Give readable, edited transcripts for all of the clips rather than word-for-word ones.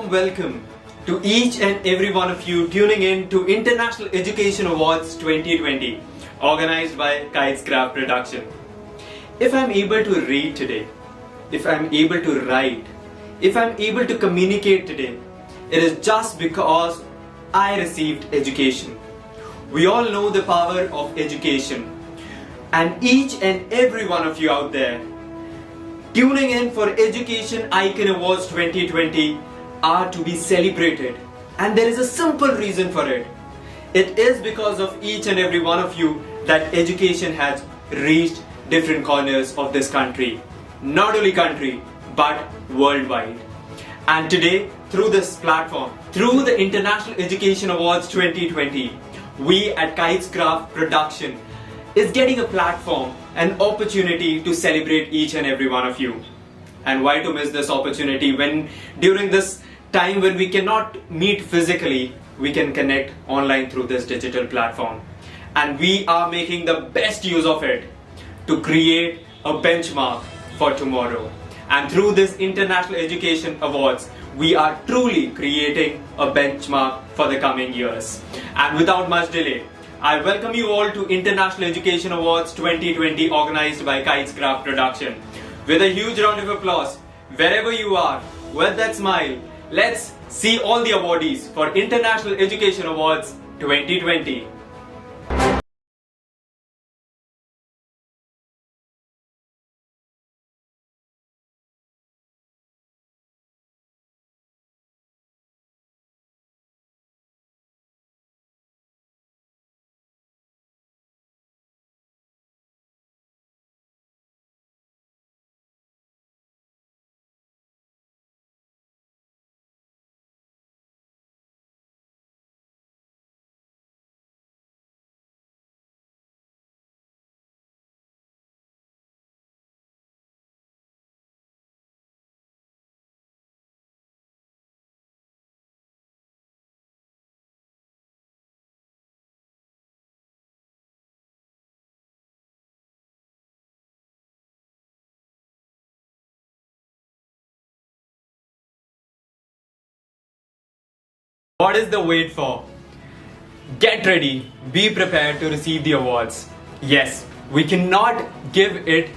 warm welcome to each and every one of you tuning in to International Education Awards 2020, organized by Kites Craft Production. If I'm able to read today, if I'm able to write, if I'm able to communicate today, it is just because I received education. We all know the power of education, and each and every one of you out there tuning in for Education Icon Awards 2020 are to be celebrated, and there is a simple reason for it. It is because of each and every one of you that education has reached different corners of this country, not only country but worldwide. And today, through this platform, through the International Education Awards 2020, we at Kites Craft Production is getting a platform, an opportunity to celebrate each and every one of you. And why to miss this opportunity when during this time when we cannot meet physically, we can connect online through this digital platform. And we are making the best use of it to create a benchmark for tomorrow. And through this International Education Awards, we are truly creating a benchmark for the coming years. And without much delay, I welcome you all to International Education Awards 2020 organized by Kites Craft Production. With a huge round of applause, wherever you are, with that smile, let's see all the awardees for International Education Awards 2020. What is the wait for? Get ready, be prepared to receive the awards. Yes, we cannot give it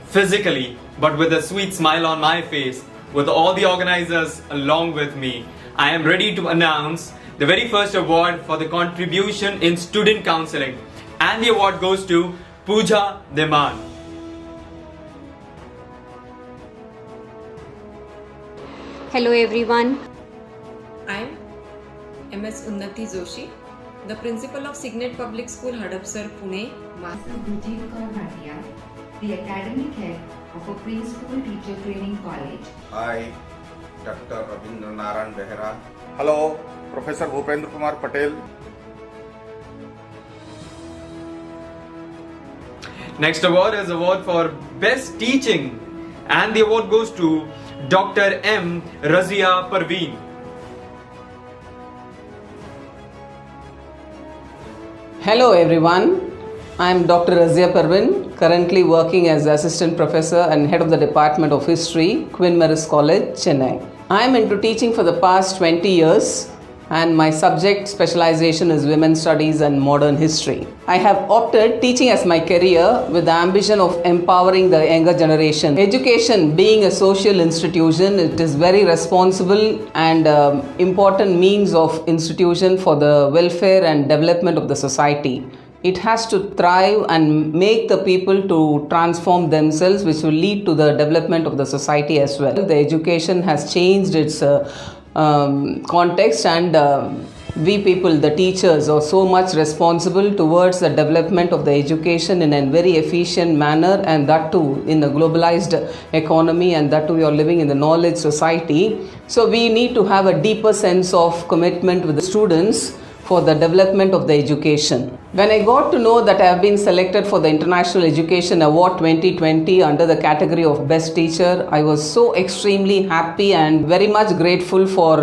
physically, but with a sweet smile on my face, with all the organizers along with me, I am ready to announce the very first award for the contribution in student counseling. And the award goes to Pooja Deman. Hello everyone. I'm MS Unnati Joshi, the principal of Signet Public School, Hadapsar, Pune. Master Gurjeet Kaur Bhatia, the academic head of a preschool teacher training college. I, Dr. Rabindra Naran Behra. Hello, Professor Bhupendra Kumar Patel. Next award is award for Best Teaching, and the award goes to Dr. M. Razia Parveen. Hello everyone, I am Dr. Razia Parveen, currently working as Assistant Professor and Head of the Department of History, Queen Mary's College, Chennai. I am into teaching for the past 20 years and my subject specialization is Women's Studies and Modern History. I have opted teaching as my career with the ambition of empowering the younger generation. Education being a social institution, it is very responsible and important means of institution for the welfare and development of the society. It has to thrive and make the people to transform themselves, which will lead to the development of the society as well. The education has changed its context and we people, the teachers, are so much responsible towards the development of the education in a very efficient manner, and that too in a globalized economy, and that too we are living in the knowledge society. So we need to have a deeper sense of commitment with the students for the development of the education. When I got to know that I have been selected for the International Education Award 2020 under the category of Best Teacher, I was so extremely happy and very much grateful for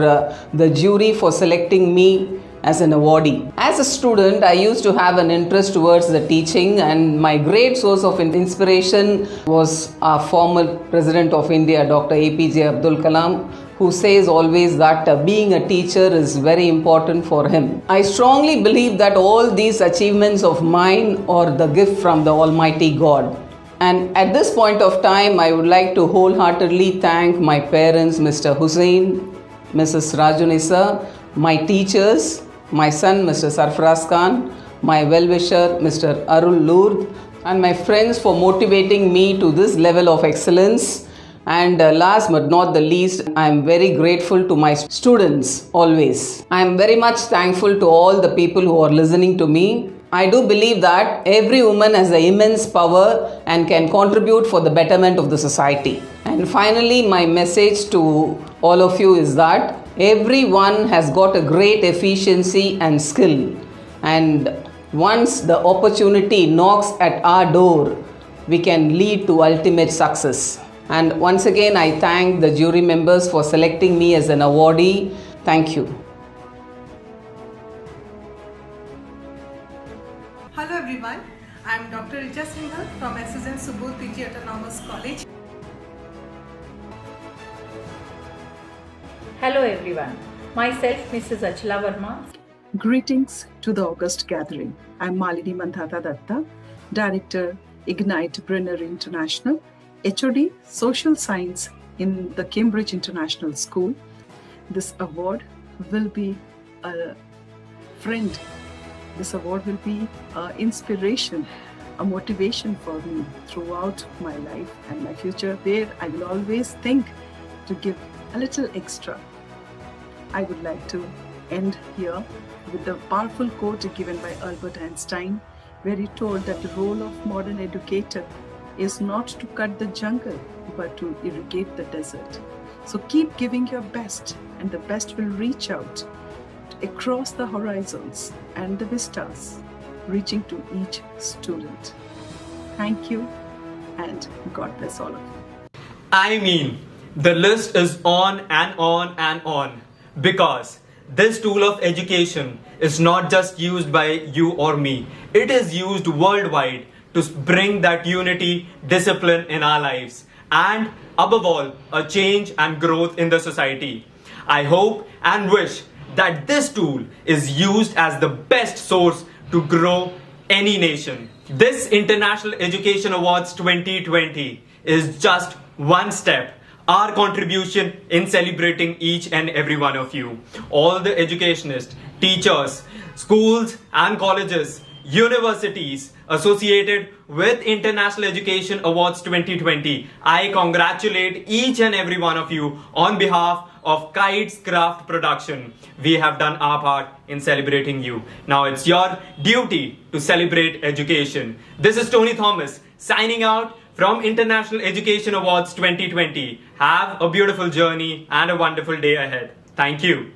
the jury for selecting me as an awardee. As a student, I used to have an interest towards the teaching, and my great source of inspiration was our former President of India, Dr. APJ Abdul Kalam, who says always that being a teacher is very important for him. I strongly believe that all these achievements of mine are the gift from the Almighty God. And at this point of time, I would like to wholeheartedly thank my parents, Mr. Hussain, Mrs. Rajunisa, my teachers, my son, Mr. Sarfaraz Khan, my well-wisher, Mr. Arul Lourd, and my friends for motivating me to this level of excellence. And last but not the least, I am very grateful to my students always. I am very much thankful to all the people who are listening to me. I do believe that every woman has an immense power and can contribute for the betterment of the society. And finally, my message to all of you is that everyone has got a great efficiency and skill. And once the opportunity knocks at our door, we can lead to ultimate success. And once again, I thank the jury members for selecting me as an awardee. Thank you. Hello everyone, I am Dr. Richa Singhal from SSN Subodh PG Autonomous College. Hello everyone, myself Mrs. Achla Verma. Greetings to the August gathering. I'm Malini Mandhata Datta, Director, Ignite Brenner International, HOD Social Science in the Cambridge International School. This award will be a friend. This award will be an inspiration, a motivation for me throughout my life and my future, where I will always think to give a little extra. I would like to end here with the powerful quote given by Albert Einstein, where he told that the role of modern educator is not to cut the jungle, but to irrigate the desert. So keep giving your best, and the best will reach out across the horizons and the vistas, reaching to each student. Thank you, and God bless all of you. I mean, the list is on and on and on, because this tool of education is not just used by you or me. It is used worldwide to bring that unity, discipline in our lives, and above all, a change and growth in the society. I hope and wish that this tool is used as the best source to grow any nation. This International Education Awards 2020 is just one step, our contribution in celebrating each and every one of you. All the educationists, teachers, schools and colleges, universities associated with International Education Awards 2020. I congratulate each and every one of you on behalf of Kites Craft Production. We have done our part in celebrating you. Now it's your duty to celebrate education. This is Tony Thomas signing out from International Education Awards 2020. Have a beautiful journey and a wonderful day ahead. Thank you.